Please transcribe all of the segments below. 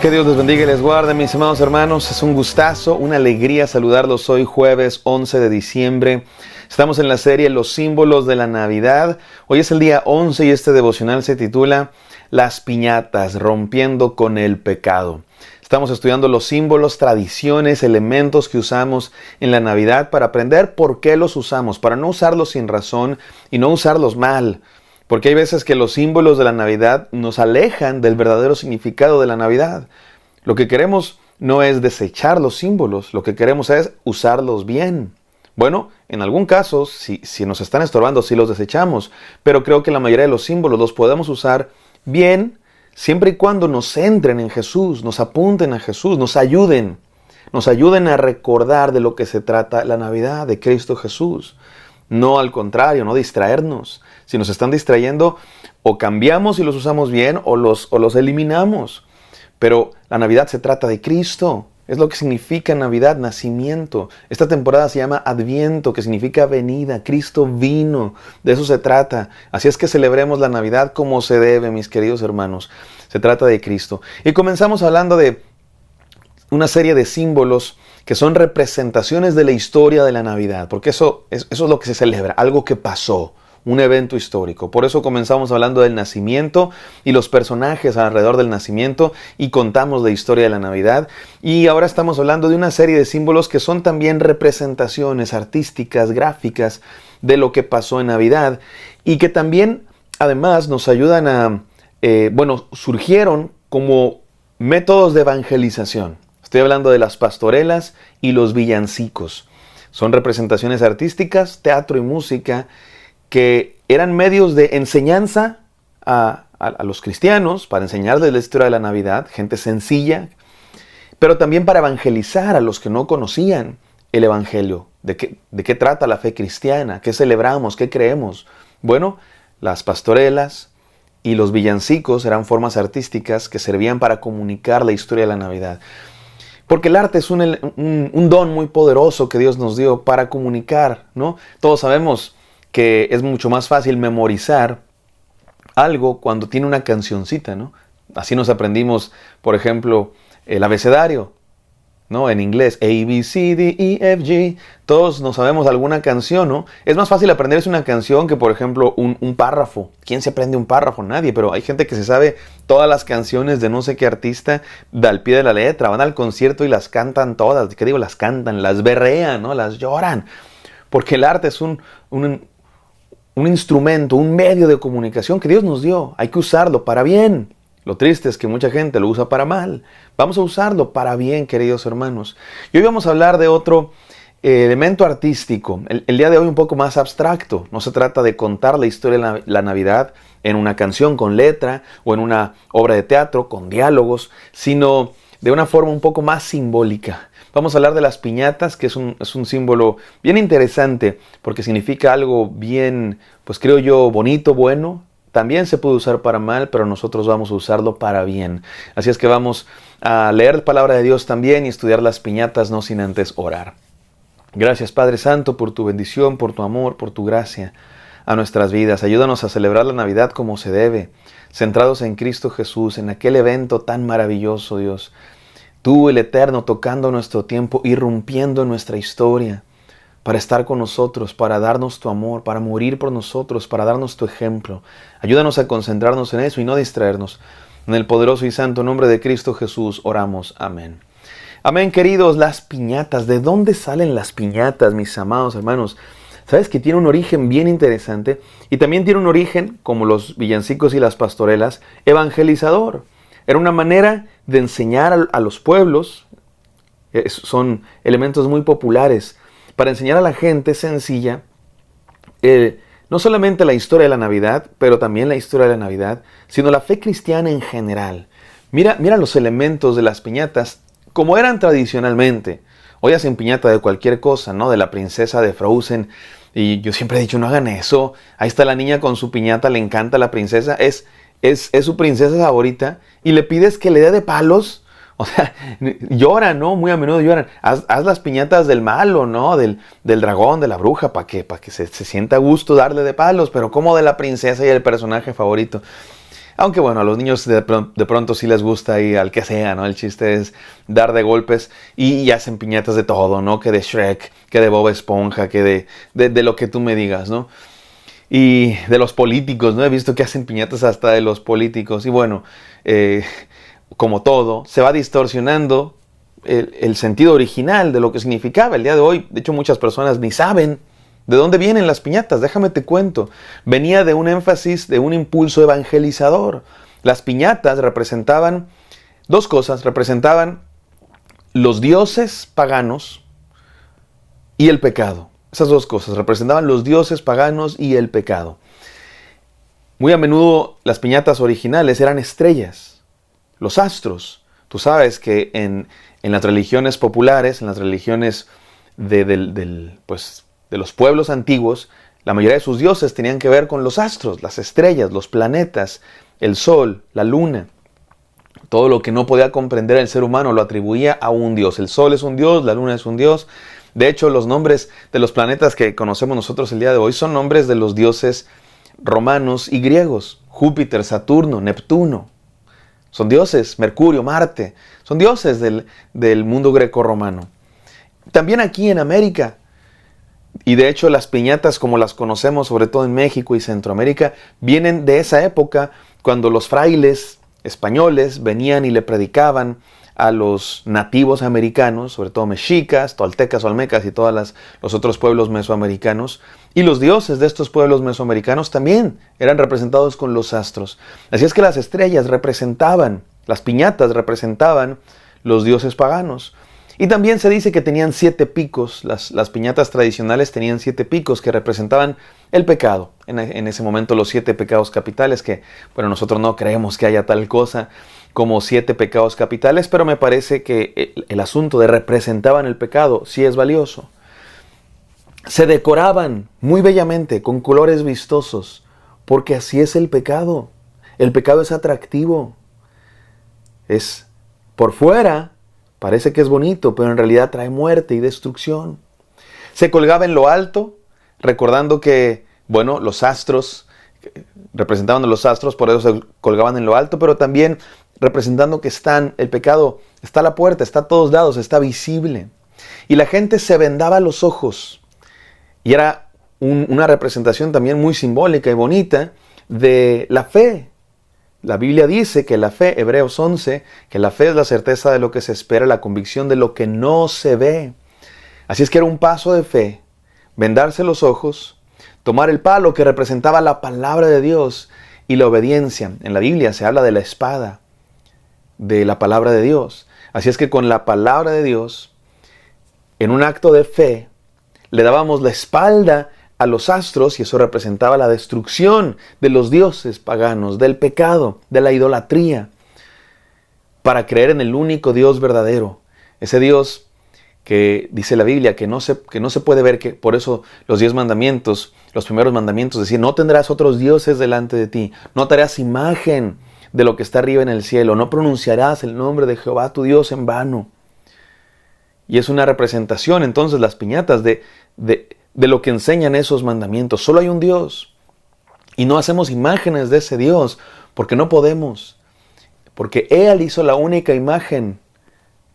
Que Dios les bendiga y les guarde, mis amados hermanos. Es un gustazo, una alegría saludarlos hoy jueves 11 de diciembre. Estamos en la serie Los símbolos de la Navidad. Hoy es el día 11 y este devocional se titula Las piñatas, rompiendo con el pecado. Estamos estudiando los símbolos, tradiciones, elementos que usamos en la Navidad para aprender por qué los usamos, para no usarlos sin razón y no usarlos mal. Porque hay veces que los símbolos de la Navidad nos alejan del verdadero significado de la Navidad. Lo que queremos no es desechar los símbolos, lo que queremos es usarlos bien. Bueno, en algún caso, si nos están estorbando, sí los desechamos, pero creo que la mayoría de los símbolos los podemos usar bien, siempre y cuando nos centren en Jesús, nos apunten a Jesús, nos ayuden a recordar de lo que se trata la Navidad, de Cristo Jesús. No al contrario, no distraernos. Si nos están distrayendo, o cambiamos y los usamos bien, o los eliminamos. Pero la Navidad se trata de Cristo. Es lo que significa Navidad, nacimiento. Esta temporada se llama Adviento, que significa venida. Cristo vino. De eso se trata. Así es que celebremos la Navidad como se debe, mis queridos hermanos. Se trata de Cristo. Y comenzamos hablando de una serie de símbolos que son representaciones de la historia de la Navidad. Porque eso es lo que se celebra, algo que pasó. Un evento histórico. Por eso comenzamos hablando del nacimiento y los personajes alrededor del nacimiento y contamos la historia de la Navidad. Y ahora estamos hablando de una serie de símbolos que son también representaciones artísticas, gráficas de lo que pasó en Navidad y que también además nos ayudan a, surgieron como métodos de evangelización. Estoy hablando de las pastorelas y los villancicos. Son representaciones artísticas, teatro y música que eran medios de enseñanza a los cristianos, para enseñarles la historia de la Navidad, gente sencilla, pero también para evangelizar a los que no conocían el Evangelio. ¿De qué trata la fe cristiana? ¿Qué celebramos? ¿Qué creemos? Bueno, las pastorelas y los villancicos eran formas artísticas que servían para comunicar la historia de la Navidad. Porque el arte es un don muy poderoso que Dios nos dio para comunicar, ¿no? Todos sabemos que es mucho más fácil memorizar algo cuando tiene una cancioncita, ¿no? Así nos aprendimos, por ejemplo, el abecedario, ¿no? En inglés, A, B, C, D, E, F, G. Todos nos sabemos alguna canción, ¿no? Es más fácil aprenderse una canción que, por ejemplo, un párrafo. ¿Quién se aprende un párrafo? Nadie, pero hay gente que se sabe todas las canciones de no sé qué artista al pie de la letra. Van al concierto y las cantan todas. ¿Qué digo? Las cantan, las berrean, ¿no? Las lloran. Porque el arte es un instrumento, un medio de comunicación que Dios nos dio. Hay que usarlo para bien. Lo triste es que mucha gente lo usa para mal. Vamos a usarlo para bien, queridos hermanos. Y hoy vamos a hablar de otro elemento artístico. El día de hoy un poco más abstracto. No se trata de contar la historia de la Navidad en una canción con letra o en una obra de teatro con diálogos, sino de una forma un poco más simbólica. Vamos a hablar de las piñatas, que es un símbolo bien interesante, porque significa algo bien, pues creo yo, bonito, bueno. También se puede usar para mal, pero nosotros vamos a usarlo para bien. Así es que vamos a leer la palabra de Dios también y estudiar las piñatas, no sin antes orar. Gracias, Padre Santo, por tu bendición, por tu amor, por tu gracia a nuestras vidas. Ayúdanos a celebrar la Navidad como se debe, centrados en Cristo Jesús, en aquel evento tan maravilloso, Dios. Tú, el Eterno, tocando nuestro tiempo, irrumpiendo en nuestra historia, para estar con nosotros, para darnos tu amor, para morir por nosotros, para darnos tu ejemplo. Ayúdanos a concentrarnos en eso y no distraernos. En el poderoso y santo nombre de Cristo Jesús oramos. Amén. Amén, queridos. Las piñatas. ¿De dónde salen las piñatas, mis amados hermanos? Sabes que tiene un origen bien interesante y también tiene un origen, como los villancicos y las pastorelas, evangelizador. Era una manera de enseñar a los pueblos, son elementos muy populares, para enseñar a la gente sencilla, no solamente la historia de la Navidad, pero también la historia de la Navidad, sino la fe cristiana en general. Mira los elementos de las piñatas, como eran tradicionalmente. Hoy hacen piñata de cualquier cosa, ¿no? De la princesa de Frozen. Y yo siempre he dicho, no hagan eso. Ahí está la niña con su piñata, le encanta la princesa. Es su princesa favorita y le pides que le dé de palos. O sea, lloran, ¿no? Muy a menudo lloran. Haz las piñatas del malo, ¿no? Del dragón, de la bruja, para que se sienta a gusto darle de palos. Pero ¿cómo de la princesa y el personaje favorito? Aunque bueno, a los niños de pronto sí les gusta ir al que sea, ¿no? El chiste es dar de golpes y hacen piñatas de todo, ¿no? Que de Shrek, que de Bob Esponja, que de lo que tú me digas, ¿no? Y de los políticos, ¿no? He visto que hacen piñatas hasta de los políticos. Y bueno, como todo, se va distorsionando el sentido original de lo que significaba el día de hoy. De hecho, muchas personas ni saben de dónde vienen las piñatas. Déjame te cuento. Venía de un énfasis, de un impulso evangelizador. Las piñatas representaban dos cosas. Representaban los dioses paganos y el pecado. Esas dos cosas representaban los dioses paganos y el pecado. Muy a menudo las piñatas originales eran estrellas, los astros. Tú sabes que en las religiones populares, en las religiones de los pueblos antiguos, la mayoría de sus dioses tenían que ver con los astros, las estrellas, los planetas, el sol, la luna. Todo lo que no podía comprender el ser humano lo atribuía a un dios. El sol es un dios, la luna es un dios. De hecho, los nombres de los planetas que conocemos nosotros el día de hoy son nombres de los dioses romanos y griegos. Júpiter, Saturno, Neptuno. Son dioses, Mercurio, Marte. Son dioses del mundo greco-romano. También aquí en América. Y de hecho las piñatas como las conocemos, sobre todo en México y Centroamérica, vienen de esa época cuando los frailes españoles venían y le predicaban a los nativos americanos, sobre todo mexicas, toltecas, olmecas y todos los otros pueblos mesoamericanos. Y los dioses de estos pueblos mesoamericanos también eran representados con los astros. Así es que las estrellas representaban, las piñatas representaban los dioses paganos. Y también se dice que tenían 7 picos, las piñatas tradicionales tenían 7 picos que representaban el pecado. En ese momento los 7 pecados capitales, que bueno, nosotros no creemos que haya tal cosa como 7 pecados capitales, pero me parece que el asunto de representaban el pecado sí es valioso. Se decoraban muy bellamente con colores vistosos, porque así es el pecado. El pecado es atractivo. Es por fuera, parece que es bonito, pero en realidad trae muerte y destrucción. Se colgaba en lo alto, recordando que, bueno, los astros, representaban a los astros, por eso se colgaban en lo alto, pero también representando que el pecado está a la puerta, está a todos lados, está visible. Y la gente se vendaba los ojos. Y era una representación también muy simbólica y bonita de la fe. La Biblia dice que la fe, Hebreos 11, que la fe es la certeza de lo que se espera, la convicción de lo que no se ve. Así es que era un paso de fe, vendarse los ojos, tomar el palo que representaba la palabra de Dios y la obediencia. En la Biblia se habla de la espada, de la palabra de Dios. Así es que con la palabra de Dios, en un acto de fe, le dábamos la espalda a los astros y eso representaba la destrucción de los dioses paganos, del pecado, de la idolatría, para creer en el único Dios verdadero. Ese Dios que dice la Biblia que no se puede ver, que por eso los 10 mandamientos, los primeros mandamientos decían: no tendrás otros dioses delante de ti, no te harás imagen de lo que está arriba en el cielo, no pronunciarás el nombre de Jehová tu Dios en vano. Y es una representación entonces las piñatas de lo que enseñan esos mandamientos. Solo hay un Dios y no hacemos imágenes de ese Dios porque no podemos, porque Él hizo la única imagen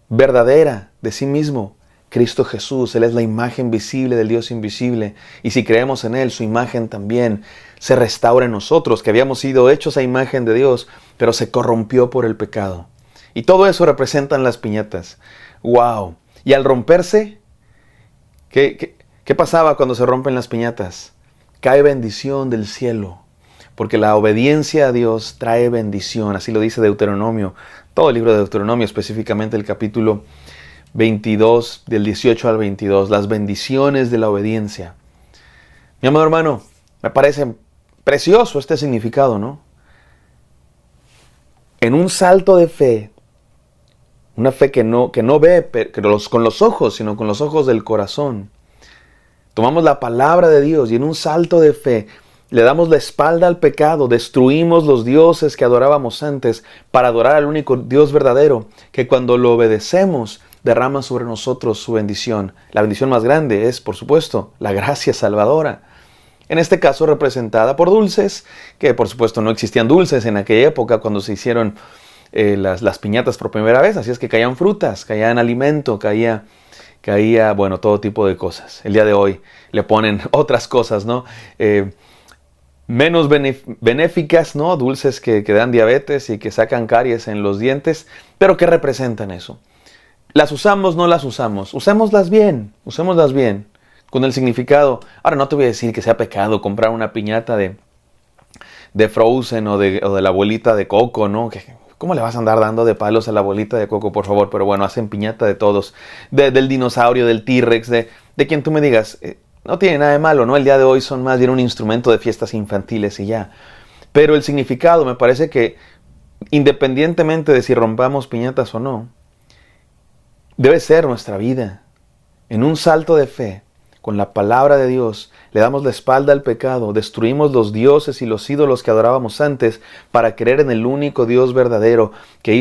verdadera de sí mismo, Cristo Jesús. Él es la imagen visible del Dios invisible, y si creemos en Él, su imagen también se restaura en nosotros, que habíamos sido hechos a imagen de Dios, pero se corrompió por el pecado. Y todo eso representan las piñatas. ¡Wow! Y al romperse, ¿qué pasaba cuando se rompen las piñatas? Cae bendición del cielo, porque la obediencia a Dios trae bendición. Así lo dice Deuteronomio, todo el libro de Deuteronomio, específicamente el capítulo 22, del 18 al 22, las bendiciones de la obediencia. Mi amado hermano, me parece precioso este significado, ¿no? En un salto de fe, una fe que no ve con los ojos, sino con los ojos del corazón. Tomamos la palabra de Dios y en un salto de fe le damos la espalda al pecado, destruimos los dioses que adorábamos antes para adorar al único Dios verdadero, que cuando lo obedecemos derrama sobre nosotros su bendición. La bendición más grande es, por supuesto, la gracia salvadora. en este caso representada por dulces, que por supuesto no existían dulces en aquella época cuando se hicieron las piñatas por primera vez, así es que caían frutas, caían alimento, caía, bueno, todo tipo de cosas. El día de hoy le ponen otras cosas, ¿no? Menos benéficas, ¿no? Dulces que dan diabetes y que sacan caries en los dientes, pero que representan eso. ¿Las usamos? No las usamos. Usémoslas bien, con el significado. Ahora no te voy a decir que sea pecado comprar una piñata de Frozen o de la abuelita de Coco, ¿no? ¿Cómo le vas a andar dando de palos a la abuelita de Coco, por favor? Pero bueno, hacen piñata de todos, del dinosaurio, del T-Rex, de quien tú me digas. No tiene nada de malo, ¿no? El día de hoy son más bien un instrumento de fiestas infantiles y ya. Pero el significado me parece que, independientemente de si rompamos piñatas o no, debe ser nuestra vida. En un salto de fe, con la palabra de Dios, le damos la espalda al pecado, destruimos los dioses y los ídolos que adorábamos antes para creer en el único Dios verdadero que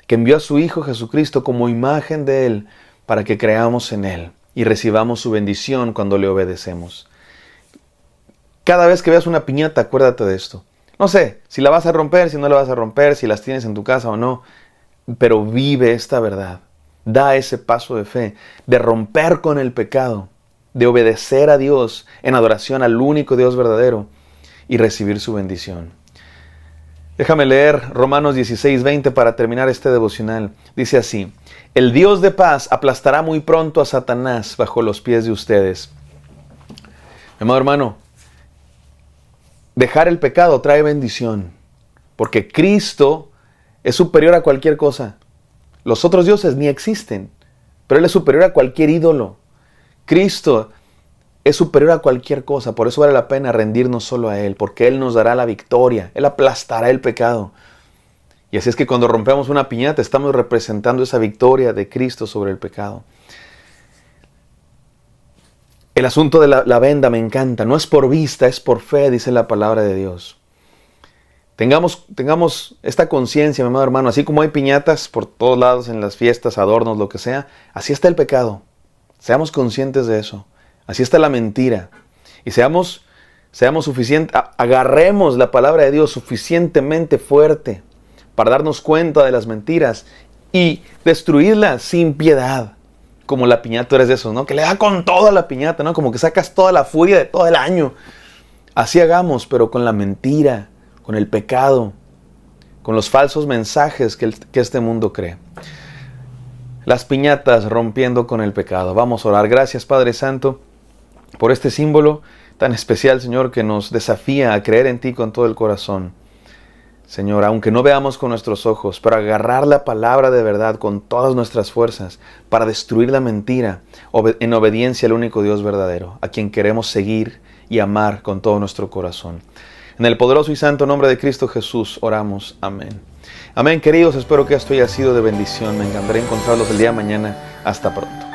envió a su Hijo Jesucristo como imagen de Él para que creamos en Él y recibamos su bendición cuando le obedecemos. Cada vez que veas una piñata, acuérdate de esto. No sé si la vas a romper, si no la vas a romper, si las tienes en tu casa o no, pero vive esta verdad. Da ese paso de fe, de romper con el pecado, de obedecer a Dios en adoración al único Dios verdadero y recibir su bendición. Déjame leer Romanos 16:20 para terminar este devocional. Dice así: el Dios de paz aplastará muy pronto a Satanás bajo los pies de ustedes. Mi amado hermano, dejar el pecado trae bendición, porque Cristo es superior a cualquier cosa. Los otros dioses ni existen, pero Él es superior a cualquier ídolo. Cristo es superior a cualquier cosa, por eso vale la pena rendirnos solo a Él, porque Él nos dará la victoria, Él aplastará el pecado. Y así es que cuando rompemos una piñata estamos representando esa victoria de Cristo sobre el pecado. El asunto de la venda me encanta, no es por vista, es por fe, dice la palabra de Dios. Tengamos esta conciencia, mi amado hermano, así como hay piñatas por todos lados en las fiestas, adornos, lo que sea, así está el pecado. Seamos conscientes de eso. Así está la mentira. Y seamos suficientes, agarremos la palabra de Dios suficientemente fuerte para darnos cuenta de las mentiras y destruirlas sin piedad. Como la piñata eres de esos, ¿no? Que le da con toda la piñata, ¿no? Como que sacas toda la furia de todo el año. Así hagamos, pero con la mentira, con el pecado, con los falsos mensajes que este mundo cree. Las piñatas rompiendo con el pecado. Vamos a orar. Gracias, Padre Santo, por este símbolo tan especial, Señor, que nos desafía a creer en ti con todo el corazón. Señor, aunque no veamos con nuestros ojos, pero agarrar la palabra de verdad con todas nuestras fuerzas para destruir la mentira en obediencia al único Dios verdadero, a quien queremos seguir y amar con todo nuestro corazón. En el poderoso y santo nombre de Cristo Jesús oramos. Amén. Amén, queridos. Espero que esto haya sido de bendición. Me encantaría encontrarlos el día de mañana. Hasta pronto.